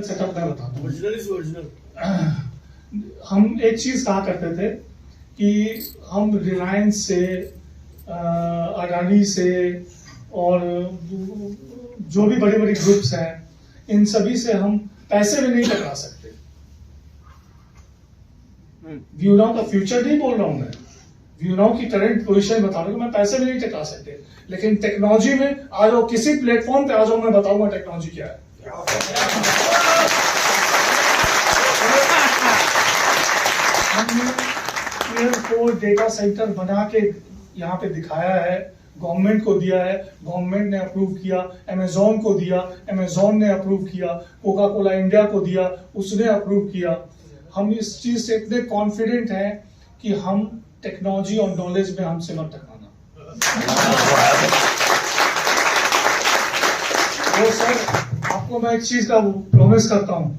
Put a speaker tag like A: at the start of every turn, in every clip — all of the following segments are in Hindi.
A: सेटअप मैं बताता हूँ। हम एक चीज कहा करते थे कि हम रिलायंस से, अडानी से और जो भी बड़े बड़े ग्रुप्स हैं, इन सभी से हम पैसे भी नहीं टकरा सकते। व्यूनाउ का फ्यूचर नहीं बोल रहा हूं मैं, व्यूनाउ की करंट पोजीशन बता रहा हूं। मैं पैसे भी नहीं टकरा सकते, लेकिन टेक्नोलॉजी में आ जाओ, किसी प्लेटफॉर्म पे आ जाओ, मैं बताऊंगा टेक्नोलॉजी क्या है। हमने डेटा सेंटर बना के यहाँ पे दिखाया है, गवर्नमेंट को दिया है, गवर्नमेंट ने अप्रूव किया, अमेजोन को दिया, अमेजोन ने अप्रूव किया, कोका कोला इंडिया को दिया, उसने अप्रूव किया। हम इस चीज से इतने कॉन्फिडेंट हैं कि हम टेक्नोलॉजी और नॉलेज में हमसे मत टकराना। वो सर, आपको मैं एक चीज का प्रॉमिस करता हूं,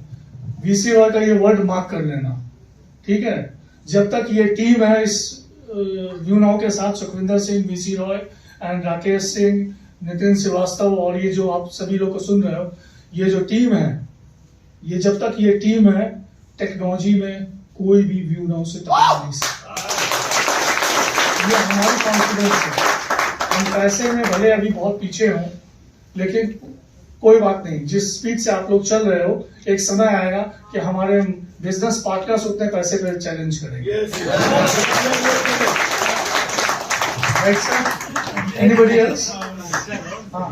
A: वीसी रॉय का ये वर्ड मार्क कर लेना, ठीक है? जब तक ये टीम है इस व्यूनाउ के साथ, सुखविंदर सिंह, वीसी रॉय एंड राकेश सिंह, नितिन श्रीवास्तव और ये जो आप सभी लोग को सुन रहे हो, ये जो टीम है, ये जब तक ये टीम है, टेक्नोलॉजी में कोई भी व्यूनाउ से टकरा नहीं सकता। ये हमारी कॉन्फिडेंस है। हम पैसे में भले अभी बहुत पीछे हों, लेकिन कोई बात नहीं, जिस स्पीड से आप लोग चल रहे हो, एक समय आएगा कि हमारे बिजनेस पार्टनर्स उतने पैसे पे चैलेंज करेंगे। Anybody else? हाँ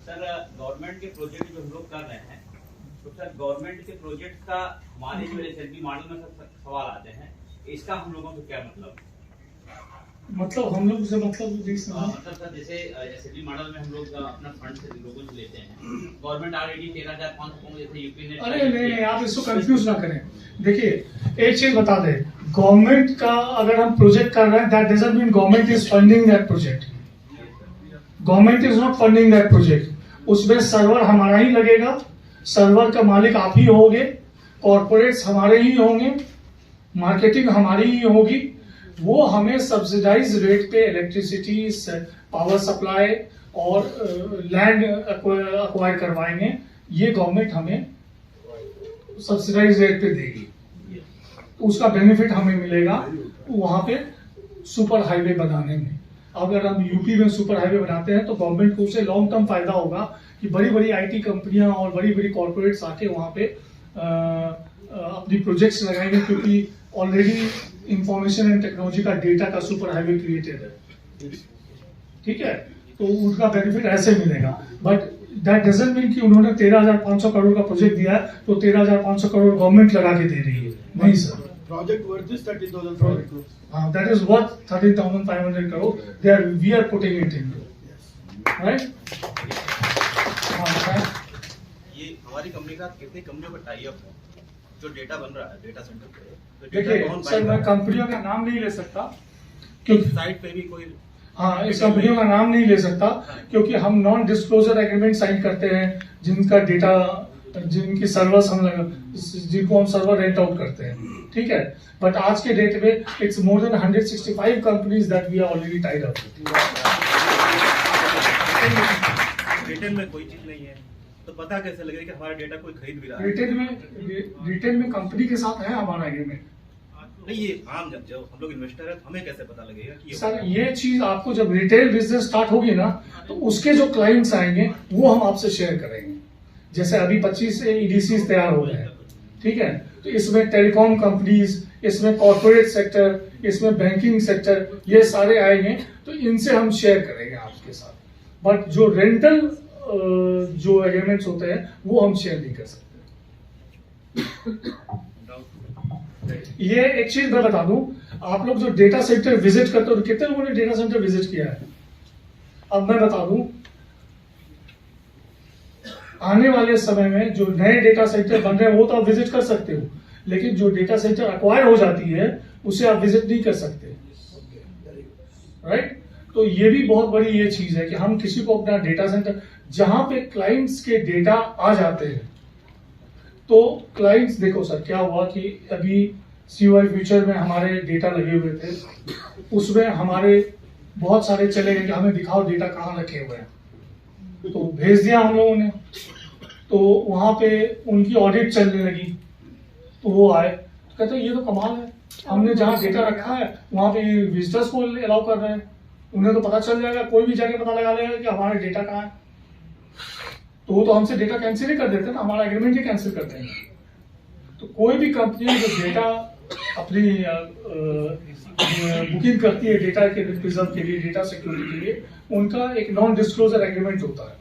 B: सर, गवर्नमेंट के प्रोजेक्ट जो हम लोग कर रहे हैं, तो सर गवर्नमेंट के प्रोजेक्ट का हमारे जो एसएलवी मॉडल में सवाल आते हैं, इसका हम लोगों को क्या मतलब
A: हम लोग से मतलब
B: सर जैसे एसएलवी मॉडल में हम लोग अपना फंड से लोगों से लेते हैं, गवर्नमेंट ऑलरेडी 13,500 जैसे यूपी ने।
A: अरे नहीं, आप इसको कंफ्यूज ना करें। देखिए, एक चीज बता दें, गवर्नमेंट का अगर हम प्रोजेक्ट कर रहे हैं, that doesn't mean government is funding that project. Government is not funding that project. उसमें सर्वर हमारा ही लगेगा, सर्वर का मालिक आप ही होगे, कॉर्पोरेट्स हमारे ही होंगे, मार्केटिंग हमारी ही होगी। वो हमें सब्सिडाइज रेट पे इलेक्ट्रिसिटी, पावर सप्लाई और लैंड एक्वायर करवाएंगे। ये गवर्नमेंट हमें सब्सिडाइज रेट पे देगी, उसका बेनिफिट हमें मिलेगा वहां पे सुपर हाईवे बनाने में। अगर हम यूपी में सुपर हाईवे बनाते हैं तो गवर्नमेंट को उसे लॉन्ग टर्म फायदा होगा कि बड़ी बड़ी आईटी कंपनियां और बड़ी बड़ी कॉर्पोरेट्स आके वहां पे अपनी प्रोजेक्ट्स लगाएंगे, क्योंकि ऑलरेडी इंफॉर्मेशन एंड टेक्नोलॉजी का डेटा का सुपर हाईवे क्रिएटेड है, ठीक है? तो उनका बेनिफिट ऐसे मिलेगा। बट दैट डजंट मीन कि उन्होंने 13,500 करोड़ का प्रोजेक्ट दिया है तो 13,500 करोड़ गवर्नमेंट लगा के दे रही है, नहीं sir.
C: Project worth is 30,500 crores.
A: That is worth 13,500 crore. We are putting it into, right?
D: ये हमारी कंपनी का कितनी कंपनियों का टाई अप है जो डेटा बन रहा है डेटा सेंटर पे?
A: देखिए सर, मैं कंपनियों का नाम नहीं ले सकता क्योंकि
D: साइट पे भी कोई,
A: हाँ, इस कंपनियों का नाम नहीं ले सकता क्योंकि हम नॉन डिस्क्लोजर एग्रीमेंट साइन करते हैं, जिनका डेटा, जिनकी सर्वर्स जिनको हम सर्वर रेंट आउट करते हैं, ठीक है? बट आज के डेट में it's more than 165 companies that we are already tied up.
D: Retail में कोई चीज नहीं है तो पता कैसे लगेगा कि हमारा डेटा कोई खरीद भी रहा है?
A: रिटेल में कंपनी के साथ है हमारा एग्रीमेंट।
D: नहीं, ये आम जब हम लोग इन्वेस्टर है तो हमें कैसे पता लगेगा कि
A: सर ये चीज आपको जब रिटेल बिजनेस स्टार्ट होगी ना, तो उसके जो क्लाइंट्स आएंगे वो हम आपसे शेयर करेंगे। जैसे अभी 25 EDCs तैयार हो गए हैं, ठीक है? तो इसमें टेलीकॉम कंपनीज, इसमें कॉर्पोरेट सेक्टर, इसमें बैंकिंग सेक्टर, ये सारे आएंगे, तो इनसे हम शेयर करेंगे आपके साथ। बट जो रेंटल जो एग्रीमेंट्स होते हैं वो हम शेयर नहीं कर सकते। ये एक चीज मैं बता दूं, आप लोग जो डेटा सेंटर विजिट करते हो, कितने लोगों ने डेटा सेंटर विजिट किया है? अब मैं बता दूं, आने वाले समय में जो नए डेटा सेंटर बन रहे हैं वो तो आप विजिट कर सकते हो, लेकिन जो डेटा सेंटर अक्वायर हो जाती है उसे आप विजिट नहीं कर सकते, राइट? तो ये भी बहुत बड़ी ये चीज है कि हम किसी को अपना डेटा सेंटर, जहां पे क्लाइंट्स के डेटा आ जाते हैं, तो क्लाइंट्स, देखो सर क्या हुआ कि अभी CY फ्यूचर में हमारे डेटा लगे हुए थे, उसमें हमारे बहुत सारे चले गए कि हमें दिखाओ डेटा कहाँ रखे हुए हैं, तो भेज दिया हम लोगों ने। तो वहां पे उनकी ऑडिट चलने लगी, तो वो आए तो कहते ये तो कमाल है, हमने जहाँ डेटा रखा है वहां पे विजिटर्स को अलाउ कर रहे हैं, उन्हें तो पता चल जाएगा, कोई भी जाके पता लगा लेगा कि हमारा डेटा कहाँ है, तो वो तो हमसे डेटा कैंसिल ही कर देते हैं ना, हमारा एग्रीमेंट ही कैंसिल कर देंगे। तो कोई भी कंपनी जो डेटा अपनी बुकिंग करती है डेटा के प्रिजर्व के लिए, डेटा सिक्योरिटी के लिए, उनका एक नॉन डिस्क्लोजर एग्रीमेंट होता है।